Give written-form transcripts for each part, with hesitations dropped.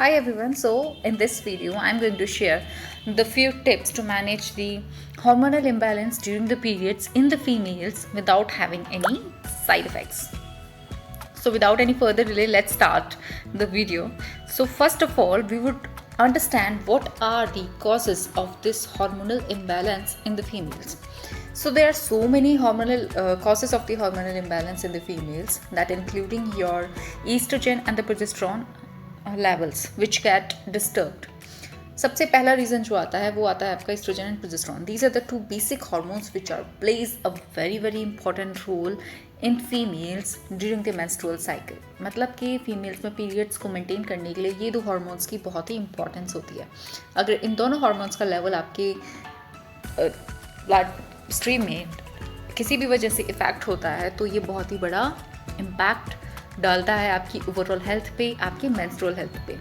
Hi everyone. So in this video I'm going to share the few tips to manage the hormonal imbalance during the periods in the females without having any side effects. So without any further delay, let's start the video. So first of all, we would understand what are the causes of this hormonal imbalance in the females. So there are so many hormonal causes of the hormonal imbalance in the females, that including your estrogen and the progesterone levels which get disturbed. सबसे पहला reason जो आता है वो आता है आपका estrogen and progesterone. These are the two basic hormones which are plays a very very important role in females during the menstrual cycle. मतलब कि फीमेल्स में पीरियड्स को मेंटेन करने के लिए ये दो हार्मोन्स की बहुत ही इंपॉर्टेंस होती है. अगर इन दोनों हार्मोन्स का लेवल आपके ब्लड स्ट्रीम में किसी भी वजह से इफेक्ट होता है तो ये बहुत ही बड़ा इम्पैक्ट डालता है आपकी ओवरऑल हेल्थ पे, आपकी मेंस्ट्रुअल हेल्थ पे.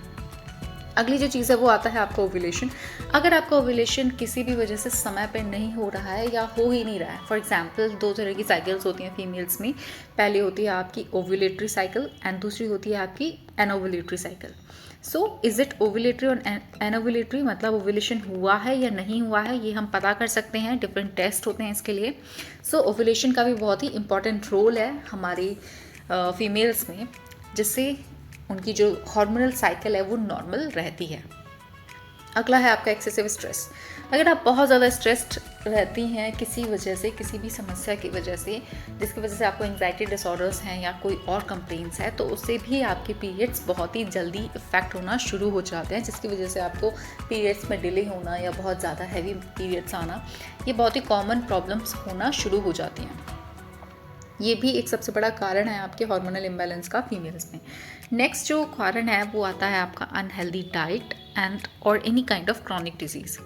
अगली जो चीज़ है वो आता है आपका ओव्यूलेशन. अगर आपका ओव्यूलेशन किसी भी वजह से समय पर नहीं हो रहा है या हो ही नहीं रहा है, फॉर एग्जांपल दो तरह की साइकिल्स होती हैं फीमेल्स में. पहली होती है आपकी ओव्यूलेटरी साइकिल एंड दूसरी होती है आपकी anovulatory cycle. So is it ovulatory और एनोव्यूलेटरी, मतलब ओव्यूलेशन हुआ है या नहीं हुआ है, ये हम पता कर सकते हैं. डिफरेंट टेस्ट होते हैं इसके लिए. सो ओव्यूलेशन का भी बहुत ही इंपॉर्टेंट रोल है हमारी फीमेल्स में, जिससे उनकी जो हार्मोनल साइकिल है वो नॉर्मल रहती है. अगला है आपका एक्सेसिव स्ट्रेस. अगर आप बहुत ज़्यादा स्ट्रेस्ड रहती हैं किसी वजह से, किसी भी समस्या की वजह से, जिसकी वजह से आपको एंग्जाइटी डिसऑर्डर्स हैं या कोई और कंप्लेंट्स है, तो उससे भी आपके पीरियड्स बहुत ही जल्दी इफेक्ट होना शुरू हो जाते हैं, जिसकी वजह से आपको पीरियड्स में डिले होना या बहुत ज़्यादा हैवी पीरियड्स आना, ये बहुत ही कॉमन प्रॉब्लम्स होना शुरू हो जाती हैं. ये भी एक सबसे बड़ा कारण है आपके हार्मोनल इम्बैलेंस का फीमेल्स में. नेक्स्ट जो कारण है वो आता है आपका अनहेल्दी डाइट एंड और any kind of chronic disease.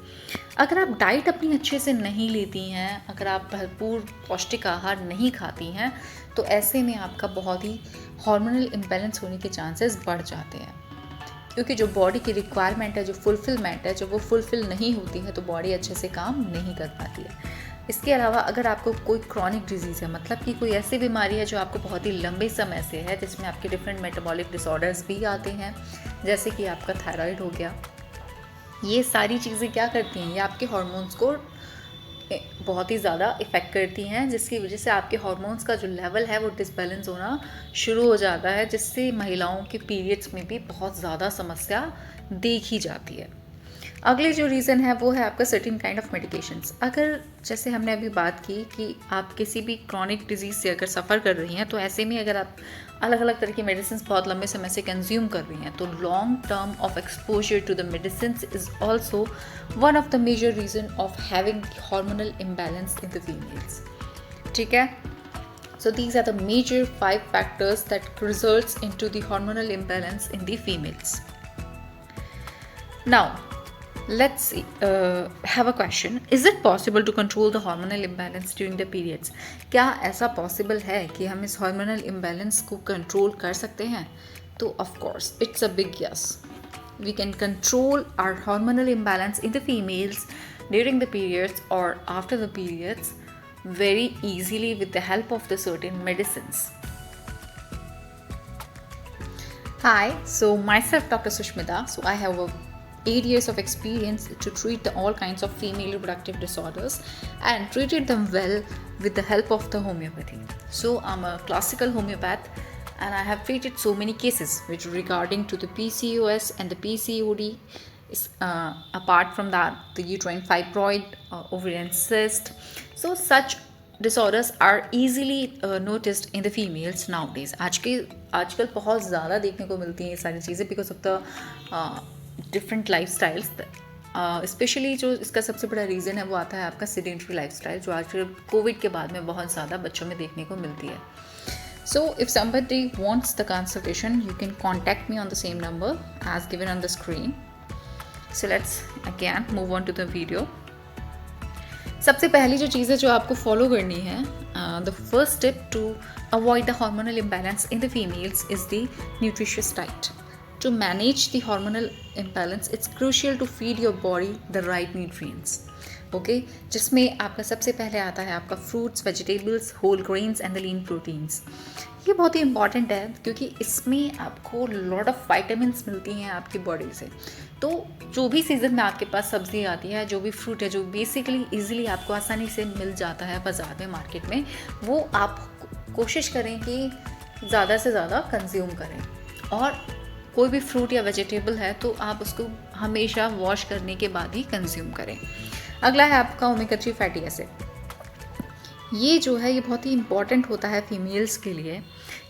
अगर आप डाइट अपनी अच्छे से नहीं लेती हैं, अगर आप भरपूर पौष्टिक आहार नहीं खाती हैं, तो ऐसे में आपका बहुत ही हार्मोनल इम्बैलेंस होने के चांसेस बढ़ जाते हैं. क्योंकि जो बॉडी की रिक्वायरमेंट है, जो फुलफिलमेंट है, जब वो फुलफिल नहीं होती है तो बॉडी अच्छे से काम नहीं कर पाती है. इसके अलावा अगर आपको कोई क्रॉनिक डिजीज़ है, मतलब कि कोई ऐसी बीमारी है जो आपको बहुत ही लंबे समय से है, जिसमें आपके डिफरेंट मेटाबॉलिक डिसऑर्डर्स भी आते हैं, जैसे कि आपका थायराइड हो गया, ये सारी चीज़ें क्या करती हैं, ये आपके हार्मोन्स को बहुत ही ज़्यादा इफ़ेक्ट करती हैं, जिसकी वजह से आपके हार्मोन्स का जो लेवल है वो डिसबैलेंस होना शुरू हो जाता है, जिससे महिलाओं के पीरियड्स में भी बहुत ज़्यादा समस्या देखी जाती है. अगले जो रीज़न है वो है आपका सर्टेन काइंड ऑफ मेडिकेशंस. अगर जैसे हमने अभी बात की कि आप किसी भी क्रॉनिक डिजीज़ से अगर सफ़र कर रही हैं, तो ऐसे में अगर आप अलग अलग तरह की मेडिसिन बहुत लंबे समय से कंज्यूम कर रही हैं, तो long term of exposure to the medicine is also one of the major reason of having hormonal imbalance in the females. ठीक है. So these are the major 5 factors that results into the hormonal imbalance in the females. Now, let's have a question. Is it possible to control the hormonal imbalance during the periods? क्या ऐसा possible है कि हम इस hormonal imbalance को control कर सकते हैं? तो of course, it's a big yes. We can control our hormonal imbalance in the females during the periods or after the periods very easily with the help of the certain medicines. Hi, so myself Dr. Sushmita. So I have 8 years of experience to treat all kinds of female reproductive disorders and treated them well with the help of the homeopathy. So I'm a classical homeopath and I have treated so many cases which regarding to the PCOS and the PCOD. Apart from that, the uterine fibroid, ovarian cyst. So such disorders are easily noticed in the females nowadays. आजकल बहुत ज़्यादा देखने को मिलती हैं ये सारी चीज़ें because of the different life styles. Specially जो इसका सबसे बड़ा रीज़न है वो आता है आपका सेडेंटरी लाइफ स्टाइल, जो आजकल कोविड के बाद में बहुत ज़्यादा बच्चों में देखने को मिलती है. So if somebody wants the consultation, you can contact me on the same number as given on the screen. So let's again move on to the video. सबसे पहली जो चीज़ है जो आपको फॉलो करनी है, the first step to avoid the hormonal imbalance in the females is the nutritious diet. To manage the hormonal imbalance, it's crucial to feed your body the right nutrients. Okay, जिसमें आपका सबसे पहले आता है आपका fruits, vegetables, whole grains and the lean proteins. ये बहुत ही important है क्योंकि इसमें आपको लॉट ऑफ वाइटामिन्स मिलती हैं आपकी बॉडी से। तो जो भी सीज़न में आपके पास सब्ज़ी आती है, जो भी फ्रूट है, जो बेसिकली इजीली आपको आसानी से मिल जाता है बाज़ार में, मार्केट में, वो आप कोशिश करें कि ज़्यादा से ज़्यादा कंज्यूम करें। और कोई भी फ्रूट या वेजिटेबल है तो आप उसको हमेशा वॉश करने के बाद ही कंज्यूम करें। अगला है आपका ओमेगा 3 फैटी एसिड। ये जो है ये बहुत ही इंपॉर्टेंट होता है फीमेल्स के लिए।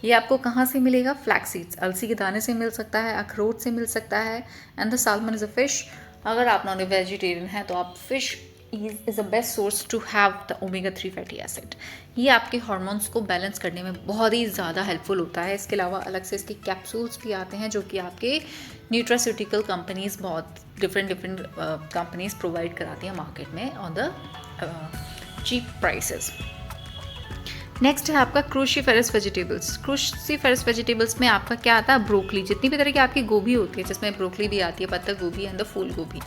ये आपको कहाँ से मिलेगा? फ्लैक्स सीड्स, अलसी के दाने से मिल सकता है, अखरोट से मिल सकता है। And the salmon is a fish. अगर आप नॉन वेजिटेरियन हैं तो आप fish is a best source to have the omega 3 fatty acid. ये आपके हार्मोन्स को बैलेंस करने में बहुत ही ज़्यादा हेल्पफुल होता है। इसके अलावा अलग से इसके कैप्सूल्स भी आते हैं जो कि आपके न्यूट्रास्यूटिकल कंपनीज, बहुत डिफरेंट कंपनीज प्रोवाइड कराती हैं मार्केट में on the cheap prices. Next है आपका क्रूसीफेरस वेजिटेबल्स। क्रूसीफेरस वेजिटेबल्स में आपका क्या आता है? ब्रोकली। जितनी भी तरह की आपकी गोभी होती है, जिसमें ब्रोकली भी आती है, पत्ता गोभी एंड द फूल गोभी,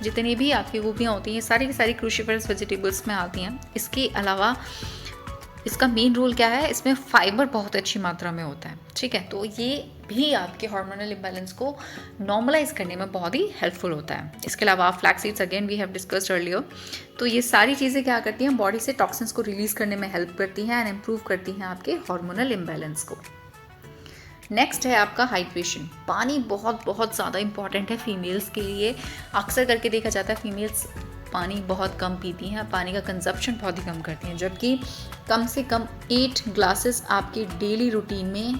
जितनी भी आपकी गोभियाँ होती हैं सारी की सारी क्रूसीफेरस वेजिटेबल्स में आती हैं। इसके अलावा इसका मेन रोल क्या है? इसमें फाइबर बहुत अच्छी मात्रा में होता है, ठीक है। तो ये भी आपके हार्मोनल इम्बैलेंस को नॉर्मलाइज करने में बहुत ही हेल्पफुल होता है। इसके अलावा flax seeds, again we have discussed earlier. तो ये सारी चीज़ें क्या करती हैं? बॉडी से टॉक्सिन्स को रिलीज करने में हेल्प करती हैं एंड इम्प्रूव करती हैं आपके हार्मोनल इम्बैलेंस को। नेक्स्ट है आपका हाइड्रेशन। पानी बहुत बहुत ज़्यादा इंपॉर्टेंट है फीमेल्स के लिए। अक्सर करके देखा जाता है फीमेल्स पानी बहुत कम पीती हैं, पानी का कंजप्शन बहुत ही कम करती हैं, जबकि कम से कम 8 ग्लासेस आपकी डेली रूटीन में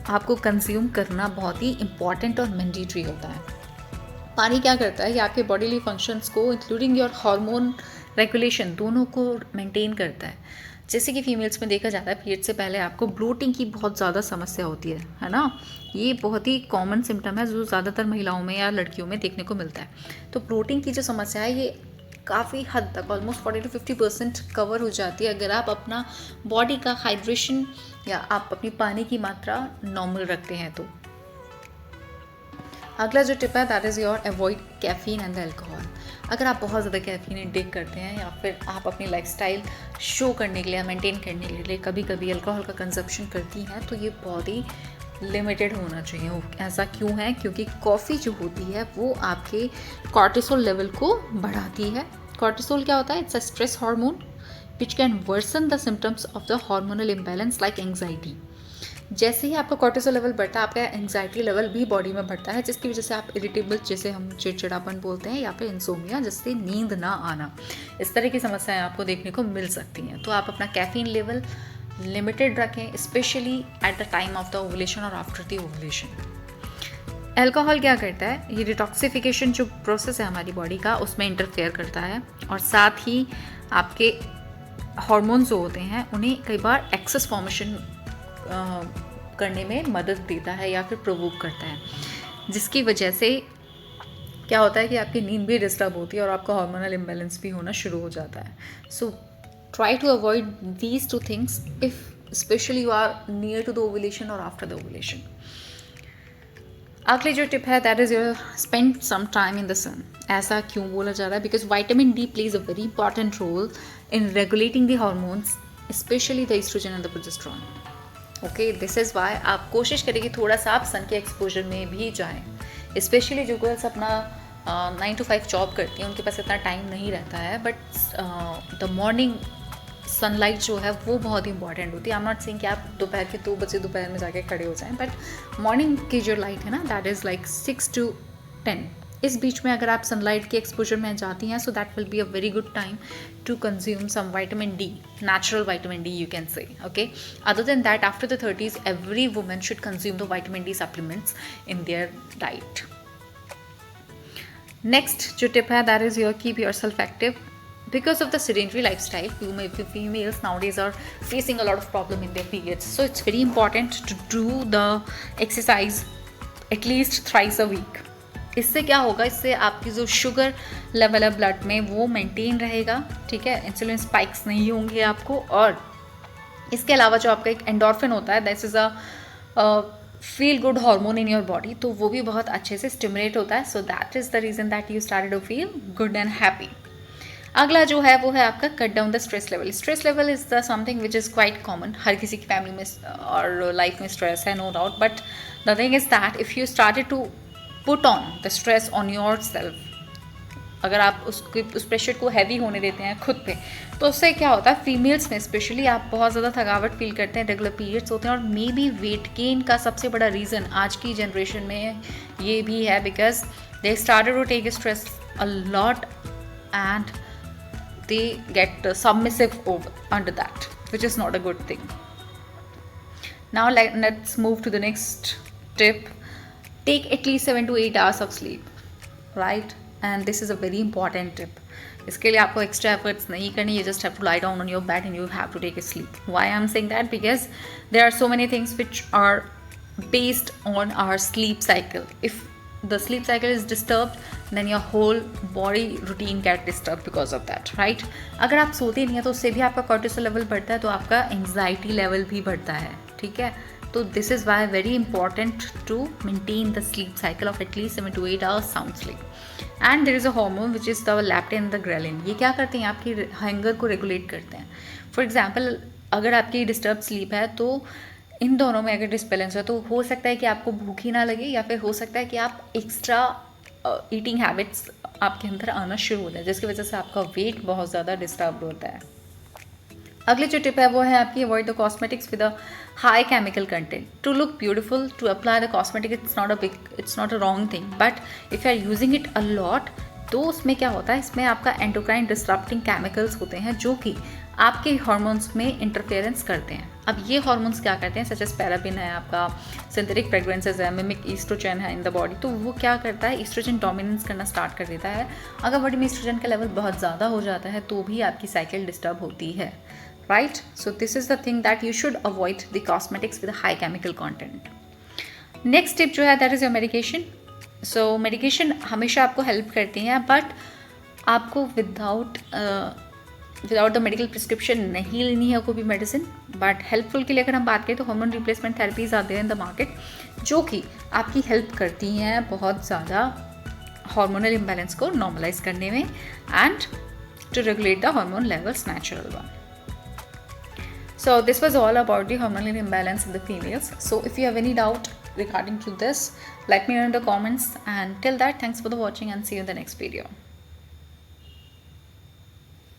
आपको कंज्यूम करना बहुत ही इम्पॉर्टेंट और मैंडेटरी होता है। पानी क्या करता है? ये आपके बॉडीली फंक्शंस को इंक्लूडिंग योर हार्मोन रेगुलेशन दोनों को मेंटेन करता है। जैसे कि फीमेल्स में देखा जाता है पीरियड से पहले आपको ब्लोटिंग की बहुत ज़्यादा समस्या होती है ना। ये बहुत ही कॉमन सिम्टम है जो ज़्यादातर महिलाओं में या लड़कियों में देखने को मिलता है। तो ब्लोटिंग की जो समस्या है ये काफ़ी हद तक ऑलमोस्ट 40 to 50% कवर हो जाती है अगर आप अपना बॉडी का हाइड्रेशन या आप अपनी पानी की मात्रा नॉर्मल रखते हैं तो। अगला जो टिप है that is your avoid caffeine and alcohol. अगर आप बहुत ज़्यादा कैफीन इंटेक करते हैं या फिर आप अपनी लाइफस्टाइल शो करने के लिए, मेंटेन करने के लिए कभी कभी अल्कोहल का कंजप्शन करती हैं तो ये बहुत ही लिमिटेड होना चाहिए। ऐसा क्यों है? क्योंकि कॉफ़ी जो होती है वो आपके कॉर्टिसोल लेवल को बढ़ाती है। कॉर्टिसोल क्या होता है? It's a stress hormone which can worsen the symptoms of the hormonal imbalance like anxiety. जैसे ही आपका कॉर्टिसोल लेवल बढ़ता है आपका एंग्जाइटी लेवल भी बॉडी में बढ़ता है, जिसकी वजह से आप इरिटेबल, जैसे हम चिड़चिड़ापन बोलते हैं, या फिर इंसोमिया, जिससे नींद ना आना, इस तरह की समस्याएं आपको देखने को मिल सकती हैं। तो आप अपना कैफीन लेवल लिमिटेड रखें, specially at the time of the ovulation और आफ्टर द ओवुलेशन। अल्कोहल क्या करता है? ये डिटॉक्सिफिकेशन जो प्रोसेस है हमारी बॉडी का उसमें इंटरफेयर करता है और साथ ही आपके हार्मोन्स जो होते हैं उन्हें कई बार एक्सेस फॉर्मेशन करने में मदद देता है या फिर प्रोवोक करता है, जिसकी वजह से क्या होता है कि आपकी नींद भी डिस्टर्ब होती है और आपका हार्मोनल इम्बैलेंस भी होना शुरू हो जाता है। So try to avoid these two things if especially you are near to the ovulation और आफ्टर द ओवुलेशन। अगली जो टिप है that is your spend some time in the sun. ऐसा क्यों बोला जा रहा है? Because vitamin D plays a very important role in regulating the hormones, especially the oestrogen and the progesterone. Okay, this is why आप कोशिश करें कि थोड़ा सा आप सन के एक्सपोजर में भी जाएं। स्पेशली जो गर्ल्स अपना 9 to 5 जॉब करती हैं उनके पास इतना टाइम नहीं रहता है, बट द मॉर्निंग सनलाइट जो है वो बहुत ही इंपॉर्टेंट होती है। आई एम नॉट सेइंग कि आप दोपहर के 2 बजे दोपहर में जाके खड़े हो जाएं, बट मॉर्निंग की जो लाइट है ना दैट इज़ लाइक 6 to 10, इस बीच में अगर आप सनलाइट के एक्सपोजर में जाती हैं so that will be a very good time to consume some vitamin D, natural vitamin D you can say, okay? Other than that, after the 30s, every woman should consume the vitamin D supplements in their diet. Next जो tip है that is your keep yourself active. Because of the sedentary lifestyle, females nowadays are facing a lot of problem in their periods. So it's very important to do the exercise at least thrice a week. इससे क्या होगा? इससे आपकी जो sugar level है blood में वो maintain रहेगा, ठीक है, इंसुलिन स्पाइक्स नहीं होंगे आपको। और इसके अलावा जो आपका एक एंडोर्फिन होता है that is a feel good hormone in your body, तो वो भी बहुत अच्छे से स्टिमुलेट होता है। So that is the reason that you started to feel good and happy. अगला जो है वो है आपका cut down the stress level. Stress level is the something which is quite common. हर किसी की फैमिली में और लाइफ में स्ट्रेस है, no doubt. But the thing is that if you started to put on the stress on your self, अगर आप उस प्रेशर को हैवी होने देते हैं खुद पे, तो उससे क्या होता है, फीमेल्स में स्पेशली आप बहुत ज़्यादा थकावट फील करते हैं, रेगुलर पीरियड्स होते हैं, और मे बी वेट गेन का सबसे बड़ा रीज़न आज की जनरेशन में ये भी है, because they started to take stress a lot and they get submissive over under that, which is not a good thing. Now let's move to the next tip. Take at least 7 to 8 hours of sleep, right? And this is a very important tip. इसके लिए आपको extra efforts नहीं करनी. You just have to lie down on your bed and you have to take a sleep. Why I'm saying that? Because there are so many things which are based on our sleep cycle. If the sleep cycle is disturbed, then your whole body routine get disturbed because of that, right? अगर आप सोते नहीं हैं तो उससे भी आपका cortisol level बढ़ता है, तो आपका anxiety level भी बढ़ता है, ठीक है? तो this is why very important to maintain the sleep cycle of at least 7 to 8 hours sound sleep. And there is a hormone which is the leptin and the ghrelin. ये क्या करते हैं, आपकी hunger को regulate करते हैं. For example, अगर आपकी disturbed sleep है तो इन दोनों में अगर डिसबैलेंस है तो हो सकता है कि आपको भूख ही ना लगे, या फिर हो सकता है कि आप एक्स्ट्रा ईटिंग हैबिट्स आपके अंदर आना शुरू हो जाए, जिसकी वजह से आपका वेट बहुत ज़्यादा डिस्टर्ब होता है. अगली जो टिप है वो है आपकी avoid the cosmetics with a high chemical content. To look beautiful, to apply the cosmetic, it's not a wrong thing, but if you are using it a lot, तो उसमें क्या होता है, इसमें आपका एंडोक्राइन डिस्टर्बिंग केमिकल्स होते हैं जो कि आपके हार्मोन्स में इंटरफेरेंस करते हैं. अब ये हार्मोन्स क्या करते हैं, सच एज पैराबिन है, आपका सिंथेटिक फ्रेग्रेंसेज है, मिमिक ईस्ट्रोजन है इन द बॉडी, तो वो क्या करता है, ईस्ट्रोजन डोमिनेंस करना स्टार्ट कर देता है. अगर बॉडी में ईस्ट्रोजन का लेवल बहुत ज़्यादा हो जाता है तो भी आपकी साइकिल डिस्टर्ब होती है, right? So this is the thing that you should avoid the cosmetics with high chemical content. Next tip जो है that is your medication. So medication हमेशा आपको हेल्प करती हैं, बट आपको विदाउट द मेडिकल प्रिस्क्रिप्शन नहीं लेनी है कोई भी मेडिसिन. बट हेल्पफुल के लिए अगर हम बात करें तो हार्मोन रिप्लेसमेंट थेरेपीज आते हैं इन द मार्केट, जो कि आपकी हेल्प करती हैं बहुत ज़्यादा हार्मोनल इम्बैलेंस को नॉर्मलाइज करने में and to regulate the hormone levels natural one. So this was all about the hormonal imbalance in the females. So if you have any doubt regarding to this, let me know in the comments, and till that, thanks for the watching and see you in the next video.